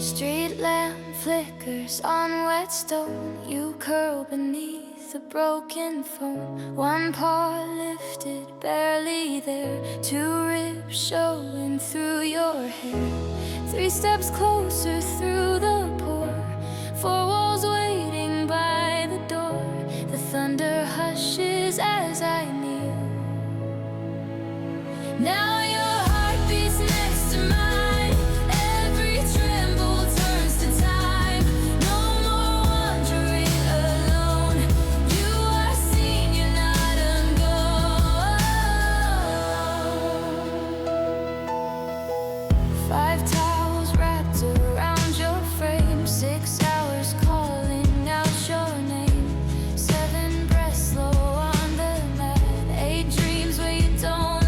Street lamp flickers on wet stone. You curl beneath a broken phone. One paw lifted, barely there. Two ribs showing through your hair. 3 steps closer through the pour. 4 walls waiting by the door. The thunder hushes as I kneel. Now your heart beats next to mine. Every tremble turns to time. No more wandering alone. You are seen, you're not ungone. 5 towels wrapped around your frame. 6 hours calling out your name. 7 breaths slow on the mat. 8 dreams where you don't.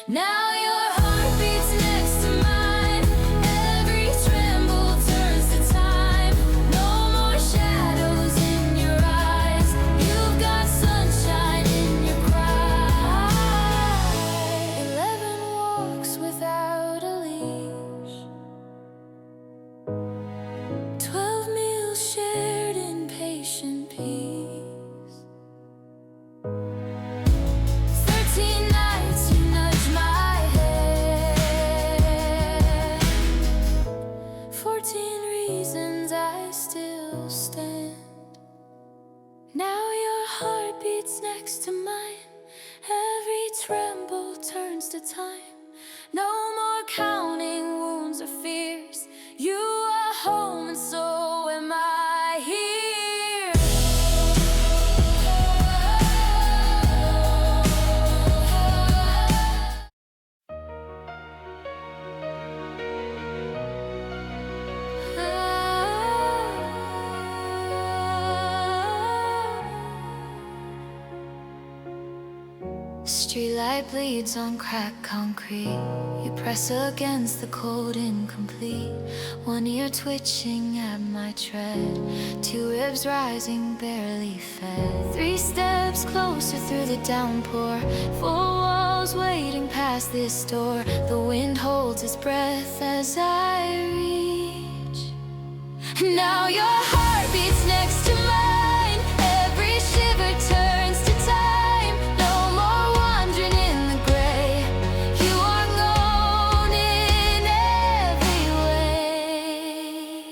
Now your heart beats next to mine. Every tremble turns to time. No more shadows in your eyes. You've got sunshine in your cry. 11 walks without a leash. 12 meals shared in patient peace. 13 nights you nudge my hand. 14 reasons I still stand. Now your heart beats next to mine. Every tremble turns to time. No more counting wounds or fears. You are home and so am I here. Streetlight bleeds on cracked concrete. You press against the cold incomplete. One ear twitching at my tread. 2 ribs rising, barely fed. 3 steps closer through the downpour. 4 walls waiting past this door. The wind holds its breath as I reach. Now your heart beats next to mine. Every shiver turns to time. No more wandering in the gray. You are known in every way.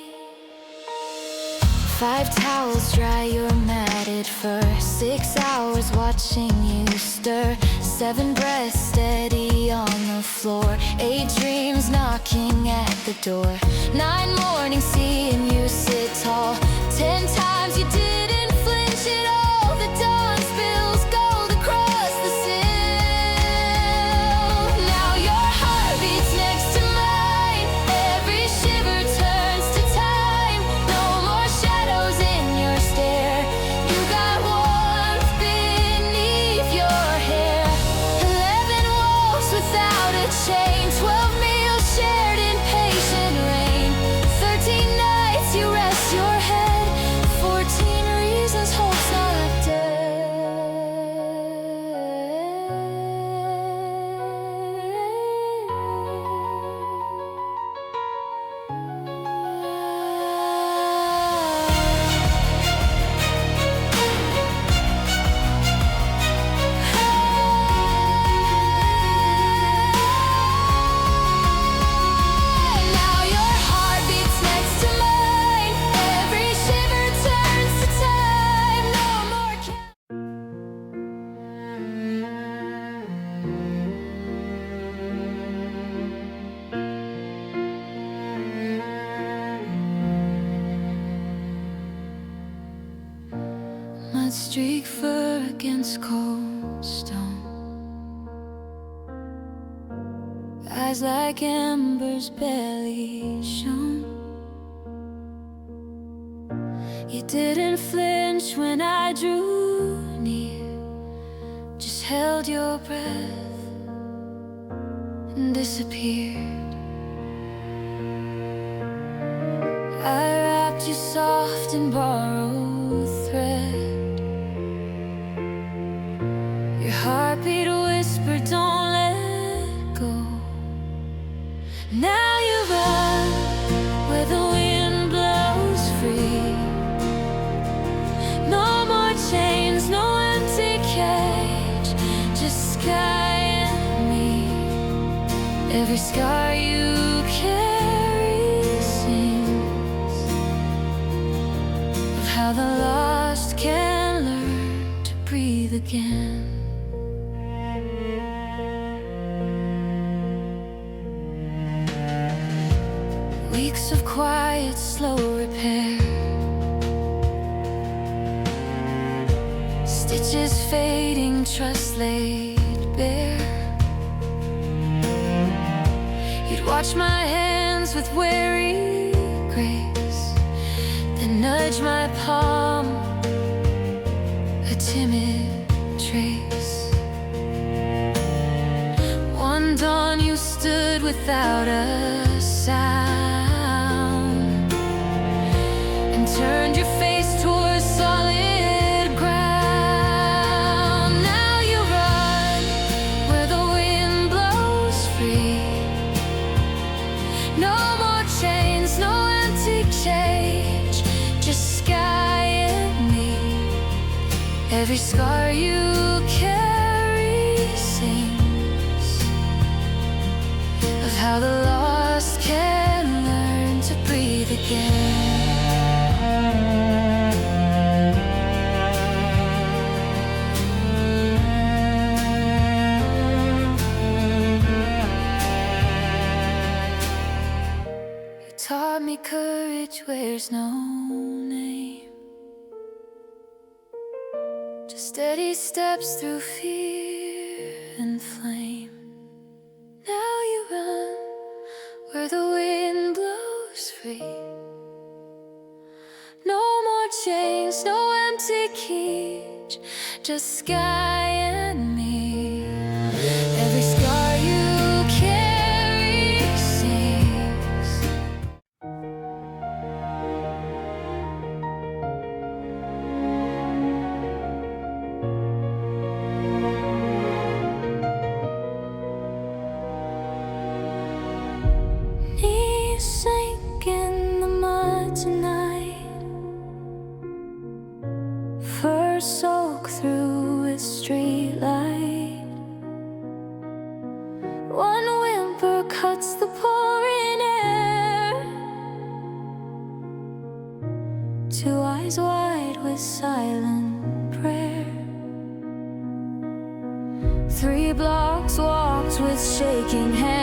5 towels dry your matted fur. 6 hours watching you stir. 7 breaths steady on the floor. 8 dreams knocking at the door. 9 mornings seeing you sit tall. 10 times you didn't flinch at all. The dawn spills gold across the sill. Now your heart beats next to mine. Every shiver turns to time. No more shadows in your stare. You got warmth beneath your hair. 11 walks without a chain. 12 meals shared in patient rain. 13 nights you rest your head. 14 reasons hope's not Now your heart beats next to mine. Every shiver turns to time. No more mud streak fur against cold stone. Eyes like embers barely shone. You didn't flinch when I drew near. Just held your breath and disappeared. I wrap kept you soft and borrowed thread. Your heartbeat whispered, don't let go. Now you run where the wind blows free. No more chains, no empty cage, just sky and me. Every scar you carry sings of how the lost can learn to breathe again. Weeks of quiet, slow repair, stitches fading, trust laid bare. You'd watch my hands with wary grace, then nudge my palm, a timid trace. One dawn you stood without a sound and turned your face towards solid ground. Now you run where the wind blows free. No more chains, no empty cage, just sky and me. Every scar you carry sings of how the lost can learn to breathe again. You taught me courage wears no name, just steady steps through fear and flame. Now you run where the wind blows free. No more chains, no empty cage, just sky and me. Every scar you carry sings. Knees sink in the mud tonight, fur soak through a street light. One whimper cuts the pouring air, two eyes wide with silent prayer. 3 blocks walked with shaking hands.